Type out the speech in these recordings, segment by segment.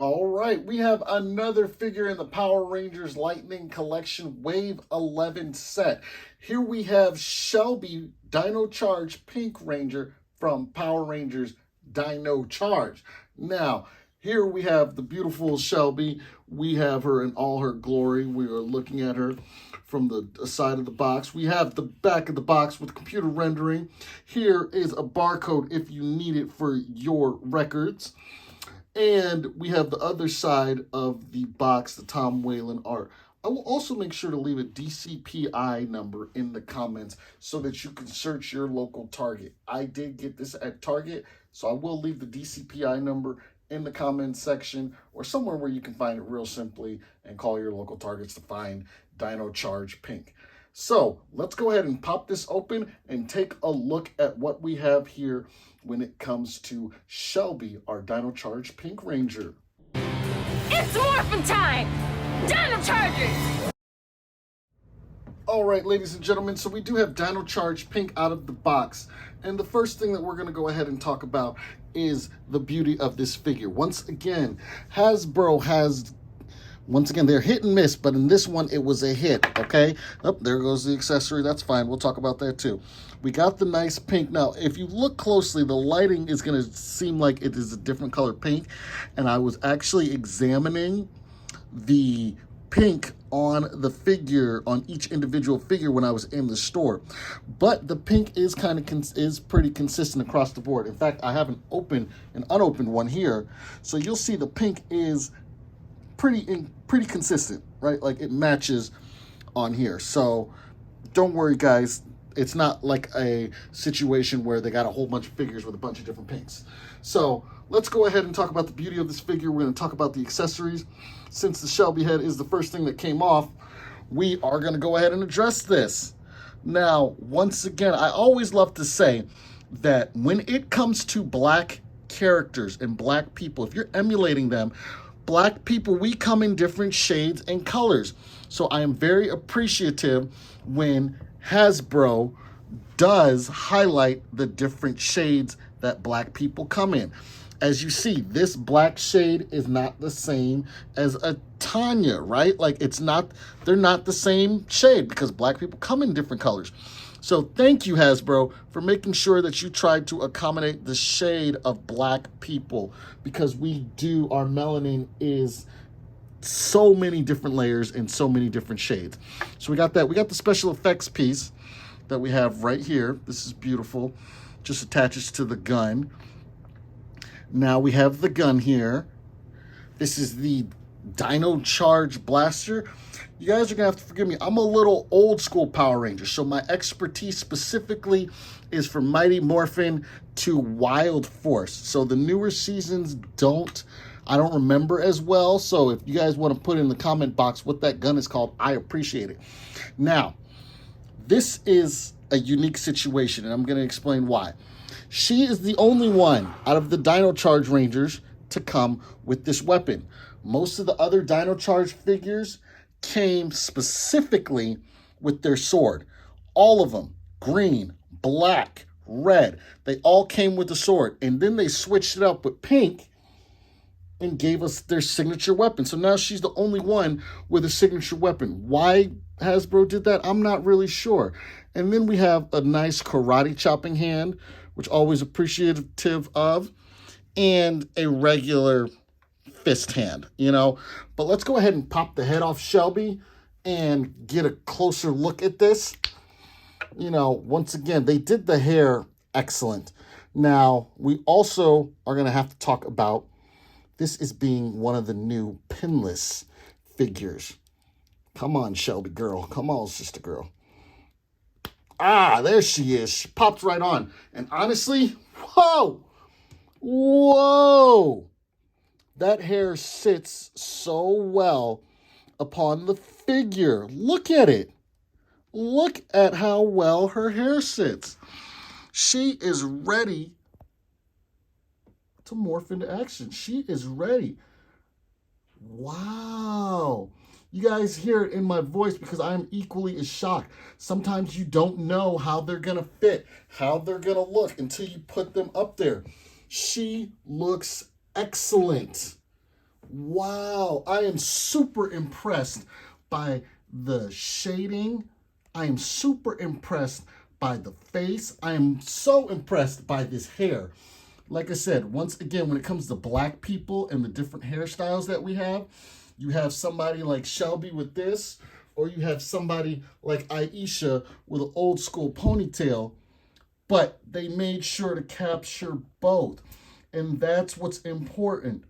All right, we have another figure in the Power Rangers Lightning Collection Wave 11 set. Here we have Shelby, Dino Charge Pink Ranger from Power Rangers Dino Charge. Now, here we have the beautiful Shelby. We have her in all her glory. We are looking at her from the side of the box. We have the back of the box with computer rendering. Here is a barcode if you need it for your records. And we have the other side of the box, the Tom Whalen art. I will also make sure to leave a DCPI number in the comments so that you can search your local Target. I did get this at Target, so I will leave the DCPI number in the comments section or somewhere where you can find it real simply and call your local Targets to find Dino Charge Pink. So let's go ahead and pop this open and take a look at what we have here when it comes to Shelby, our Dino Charge Pink Ranger. It's morphin' time! Dino Chargers! All right, ladies and gentlemen, so we do have Dino Charge Pink out of the box. And the first thing that we're going to go ahead and talk about is the beauty of this figure. Once again, Hasbro has... Once again, they're hit and miss, but in this one, it was a hit, okay? Oh, there goes the accessory. That's fine. We'll talk about that, too. We got the nice pink. Now, if you look closely, the lighting is going to seem like it is a different color pink, and I was actually examining the pink on the figure, on each individual figure when I was in the store. But the pink is pretty consistent across the board. In fact, I have an unopened one here, so you'll see the pink is pretty consistent, right? Like it matches on here. So don't worry, guys. It's not like a situation where they got a whole bunch of figures with a bunch of different pinks. So let's go ahead and talk about the beauty of this figure. We're going to talk about the accessories. Since the Shelby head is the first thing that came off, we are going to go ahead and address this. Now, once again, I always love to say that when it comes to black characters and black people, if you're emulating them, black people, we come in different shades and colors. So I am very appreciative when Hasbro does highlight the different shades that black people come in. As you see, this black shade is not the same as a Tanya, right? Like they're not the same shade because black people come in different colors. So thank you, Hasbro, for making sure that you tried to accommodate the shade of black people, because our melanin is so many different layers and so many different shades. So we got that. We got the special effects piece that we have right here. This is beautiful. Just attaches to the gun. Now we have the gun here. This is the Dino Charge Blaster. You guys are going to have to forgive me. I'm a little old school Power Ranger, so my expertise specifically is from Mighty Morphin to Wild Force. So the newer seasons I don't remember as well. So if you guys want to put in the comment box what that gun is called, I appreciate it. Now, this is a unique situation, and I'm going to explain why. She is the only one out of the Dino Charge Rangers to come with this weapon. Most of the other Dino Charge figures came specifically with their sword. All of them, green, black, red, they all came with the sword. And then they switched it up with pink and gave us their signature weapon. So now she's the only one with a signature weapon. Why Hasbro did that, I'm not really sure. And then we have a nice karate chopping hand, which always appreciative of, and a regular fist hand, But let's go ahead and pop the head off Shelby and get a closer look at this. Once again, they did the hair excellent. Now, we also are going to have to talk about this as being one of the new pinless figures. Come on, Shelby girl. Come on, sister girl. Ah, there she is. She popped right on. And honestly, whoa. That hair sits so well upon the figure. Look at it. Look at how well her hair sits. She is ready to morph into action. She is ready. Wow. You guys hear it in my voice because I'm equally as shocked. Sometimes you don't know how they're going to fit, how they're going to look until you put them up there. She looks excellent. Wow, I am super impressed by the shading. I am super impressed by the face. I am so impressed by this hair. Like I said, once again, when it comes to black people and the different hairstyles that we have, you have somebody like Shelby with this, or you have somebody like Aisha with an old school ponytail, but they made sure to capture both. And that's what's important.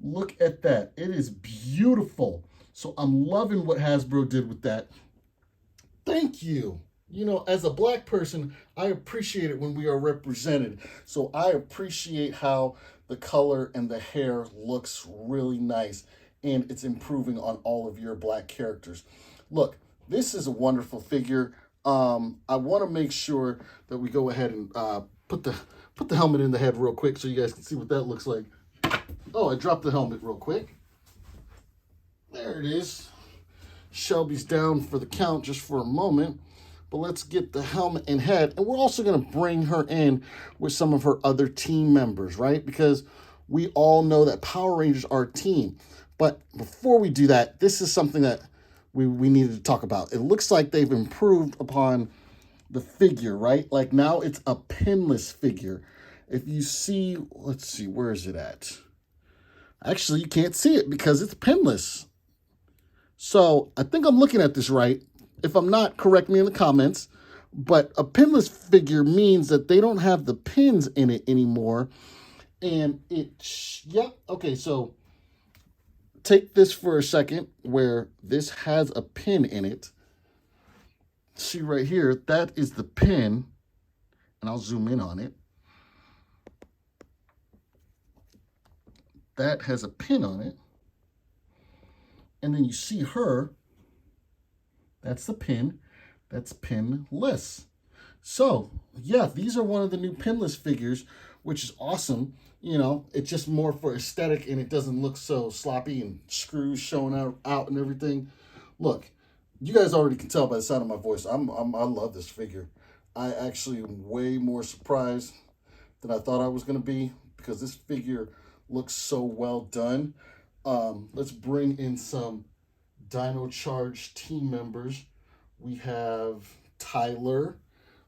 Look at that. It is beautiful. So I'm loving what Hasbro did with that. Thank you. You know, as a black person, I appreciate it when we are represented. So I appreciate how the color and the hair looks really nice, and it's improving on all of your black characters. Look, this is a wonderful figure. I want to make sure that we go ahead and put the helmet in the head real quick so you guys can see what that looks like. Oh, I dropped the helmet real quick. There it is. Shelby's down for the count just for a moment. But let's get the helmet and head. And we're also going to bring her in with some of her other team members, right? Because we all know that Power Rangers are a team. But before we do that, this is something that we needed to talk about. It looks like they've improved upon the figure, right? Like now it's a pinless figure. If you see, let's see, where is it at? Actually, you can't see it because it's pinless. So I think I'm looking at this right. If I'm not, correct me in the comments. But a pinless figure means that they don't have the pins in it anymore. And yep, okay, so take this for a second where this has a pin in it. See right here, that is the pin. And I'll zoom in on it. That has a pin on it. And then you see her. That's the pin. That's pinless. So, yeah, these are one of the new pinless figures, which is awesome. You know, it's just more for aesthetic and it doesn't look so sloppy and screws showing out and everything. Look, you guys already can tell by the sound of my voice. I love this figure. I actually am way more surprised than I thought I was going to be because this figure looks so well done. Let's bring in some Dino Charge team members. We have Tyler.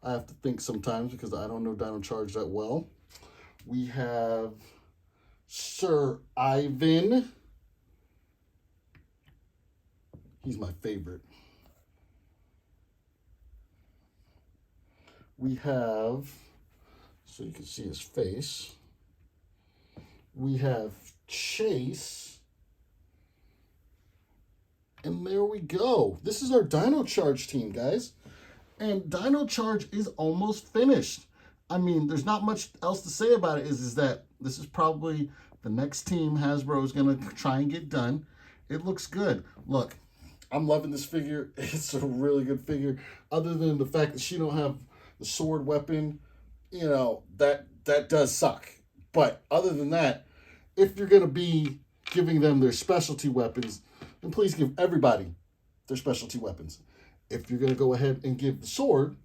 I have to think sometimes because I don't know Dino Charge that well. We have Sir Ivan. He's my favorite. We have, so you can see his face. We have Chase. And there we go. This is our Dino Charge team, guys. And Dino Charge is almost finished. I mean, there's not much else to say about it, is that this is probably the next team Hasbro is going to try and get done. It looks good. Look, I'm loving this figure. It's a really good figure. Other than the fact that she don't have the sword weapon, you know, that does suck. But other than that, if you're going to be giving them their specialty weapons, then please give everybody their specialty weapons. If you're going to go ahead and give the sword,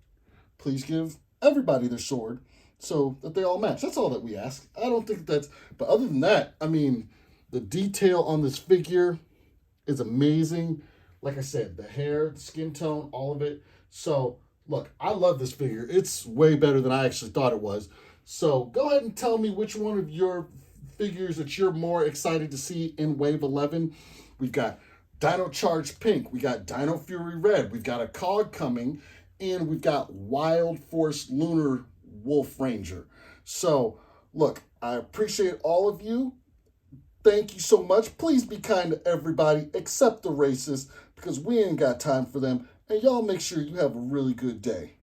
please give everybody their sword so that they all match. That's all that we ask. I don't think that's, but other than that, I mean, the detail on this figure is amazing. Like I said, the hair, the skin tone, all of it. So, look, I love this figure. It's way better than I actually thought it was. So, go ahead and tell me which one of your figures that you're more excited to see in Wave 11. We've got Dino Charge Pink. We got Dino Fury Red. We've got a Cog coming. And we've got Wild Force Lunar Wolf Ranger. So, look, I appreciate all of you. Thank you so much. Please be kind to everybody except the racists because we ain't got time for them. And y'all make sure you have a really good day.